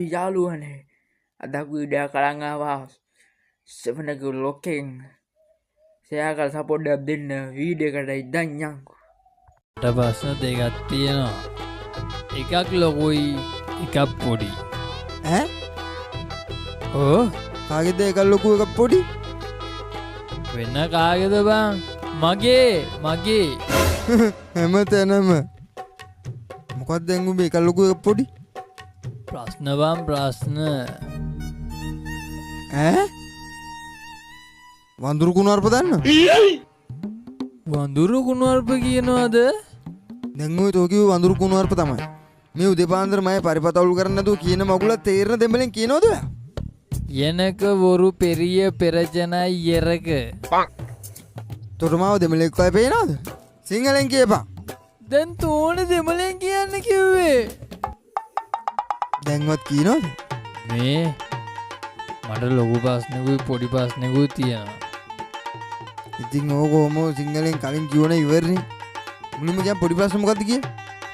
Yaluan ada kuda kalanga was sebenarnya looking saya akan support din video kada danyang ප්‍රශ්න දෙකක් තියෙනවා. එකක් ලොකුයි එකක් පොඩි. ඈ ඕ කාගේද එකක් ලොකු එකක් පොඩි? වෙන කාගේද බං? මගේ. හැම තැනම. මොකක්ද දැන් උඹ එකක් ලොකු එකක් පොඩි? ප්‍රශ්න බං ප්‍රශ්න. ඈ වඳුරු කුණාර්ප දන්නවද? වඳුරු කුණුවarp කියනවාද? දැන් ඔය තෝ කිව්ව වඳුරු කුණාර්ප තමයි. මේ උදේ පාන්දර මම පරිපතවුල් කරන්න නැතුව කියන මගුල තේරෙන දෙමලෙන් කියනවද ඔයා? එනක වරු පෙරිය පෙරජනයි යෙරක. තොරමාව දෙමලෙක් වයි පේනවද? සිංහලෙන් කියපන්. දැන් තෝනේ දෙමළෙන් කියන්න කිව්වේ. දැන්වත් කියනවද? මේ මට ලොකු ප්‍රශ්නකුයි පොඩි ප්‍රශ්නකුයි තියෙනවා. ඉතින් ඕක කොහොම සිංහලෙන් කලින් කියවන ඉවරනේ. මුලින්ම කියන් පොඩි ප්‍රශ්න මොකද්ද කියේ?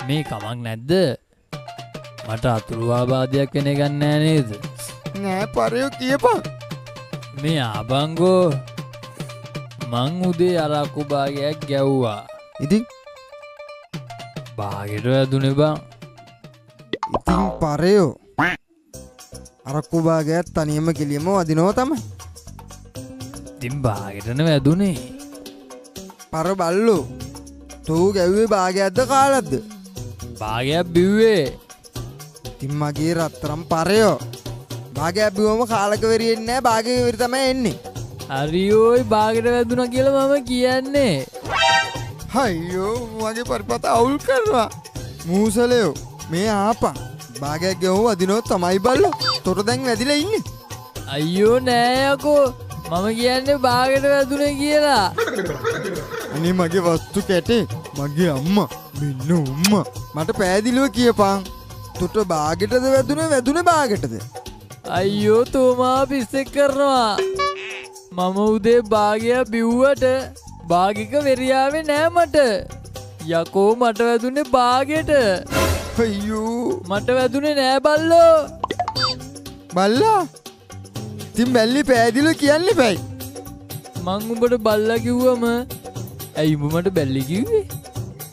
මේ කමක් නැද්ද? මට අතුරු ආබාධයක් වෙන එකක් නෑ නේද? නෑ පරයෝ කියපන්. මේ ආබංගෝ මං උදේ අරක්කු භාගයක් ගැව්වා. ඉතින් භාගෙට වැදුනේ බං. ඉතින් පරයෝ අරක්කු භාගයක් තනියම කෙලියම වදිනවා තමයි. ඉතින් භාගෙටන වැදුනේ. පර බල්ලෝ තෝ ගැව්වේ භාගයක්ද කාලක්ද? භාගයක් බිව්වේ. ඉතින් මගේ රත්තරම් පරයෝ භාගයක් බිව්වම කාලක වෙරියෙන්නේ නෑ භාගයක වෙරි තමයි එන්නේ. හරියෝයි භාගෙට වැදුනා කියලා මම කියන්නේ. අයියෝ මගේ පරිපත අවුල් කරනවා. මූසලයෝ මේ ආපන් භාගයක් ගෙවුව වදිනොත් තමයි බල්ලෝ. තොර දැන් වැදිලා ඉන්නේ. අයියෝ නෑ යකෝ මම කියන්නේ භාගෙට වැදුනේ කියලා. අනේ මගේ වස්තු කැටේ මගේ අම්මා මෙන්න උම්මා මට පෑදිලිව කියපන්. තොට භාගෙටද වැදුනේ භාගෙටද? අයියෝ තෝමා පිස්සෙක් කරනවා. මම උදේ භාගයක් බිව්වට භාගික වෙරියාවේ නෑ මට. යකෝ මට වැදුනේ භාගෙට. අයියෝ මට වැදුනේ නෑ බල්ලෝ. බල්ලා ඉතින් බැල්ලි පෑදිලිව කියන්න බෑයි. මං උඹට බල්ලා කිව්වම ඇයි උඹ මට බැල්ලි කිව්වේ?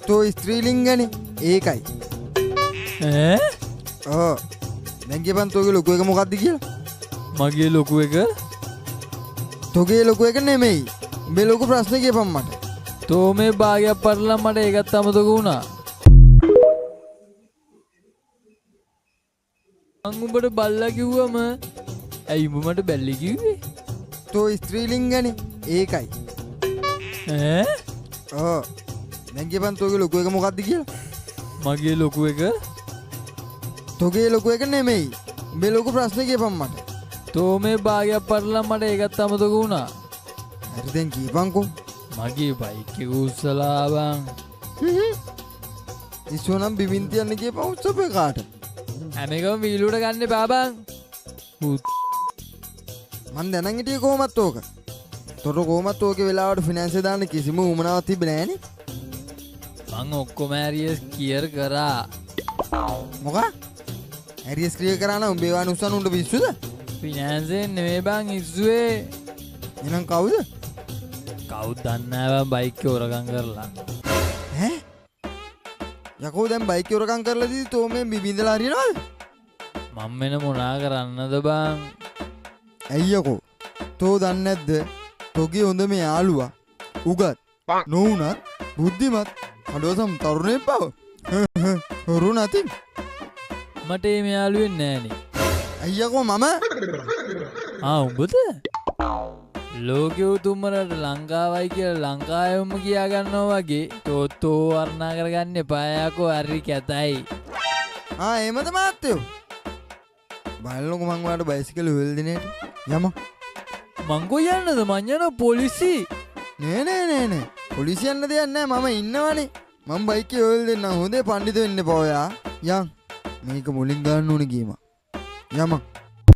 තෝ ස්ත්‍රීලිංගනේ ඒකයි. ඈ? ඔව්. දැන් කියපන් තෝගේ ලොකු එක මොකක්ද කියලා? මගේ ලොකු එක? තෝගේ ලොකු එක නෙමෙයි. මේ ලොකු ප්‍රශ්නේ කියපන් මට. තෝ මේ භාගයක් පරලා මට ඒකත් අමතක වුණා. මං උඹට බල්ලා කිව්වම ඇයි උඹ මට බැල්ලි කිව්වේ? තෝ ස්ත්‍රීලිංගනේ ඒකයි. ඈ? ඔව්. දැන් කියපන් තෝගේ ලොකු එක මොකක්ද කියලා? මගේ ලොකු එක? තෝගේ ලොකු එක නෙමෙයි. මේ ලොකු ප්‍රශ්නේ කියපන් මට. තෝ මේ භාගයක් පරලා මට ඒකත් අමතක වුණා. හරි දැන් කියපන්කෝ. මගේ බයික් එක උස්සලා බං. ඉස්සෝනම් බිමින් තියන්න කියපන් උත්සපේ කාට? හැම එකම වීලුවට ගන්න එපා බං. මන් දැනන් හිටියේ කොහොමත් ඕක. තොර කොහොමත් ඕකේ වෙලාවට ෆිනෑන්ස් එක දාන්න කිසිම උමනාවක් තිබ්බේ නෑනේ. මං ඔක්කොම ඇරියස් කියර් කරා. මොකක්? ඇරියස් ක්‍රියා කරා නම් උඹේ වාන උස්සන්න උඹ පිස්සුද? ෆිනෑන්ස් එකෙන් නෙමෙයි බං ඉස්සුවේ. එහෙනම් කවුද? කවුද දන්නේ නෑ බං බයික් එක හොරගම් කරලා. ඈ? යකෝ දැන් බයික් එක හොරගම් කරලා දීදී තෝ මේ බිබින්දලා හරියනවද? මම වෙන මොනා කරන්නද බං? ඇයි යකෝ? තෝ දන්නේ නැද්ද? තෝගේ හොඳ මේ යාළුවා උගත් නොඋනත් බුද්ධිමත් අඩෝසම් තරුණයෙක් බව. හොරු නැති. මට මේ යාළුවෙන් නෑනේ. අයියකෝ මම උඹද? ලෝකෙ උතුම්මලට ලංකාවයි කියලා ලංකාවෙම කියා ගන්නවා වගේ තෝ වර්ණා කරගන්න එපා යකෝ හරි කැතයි. එහෙමද මාත්‍යෝ? බලන්නකො මං ඔයාලට බයිසිකල් හොයලා දෙන්නේට. යම. මං කො යන්නද? මං යනවා පොලිසි. නෑ. පොලිසිය යන්න දෙයක් නෑ මම ඉන්නවනේ. මං බයික් එක හොයලා දෙන්නම්. හොඳේ පඬිතු වෙන්න එපා ඔයා. යන්. මේක මුලින් ගන්න ඕනේ ගේම. යම.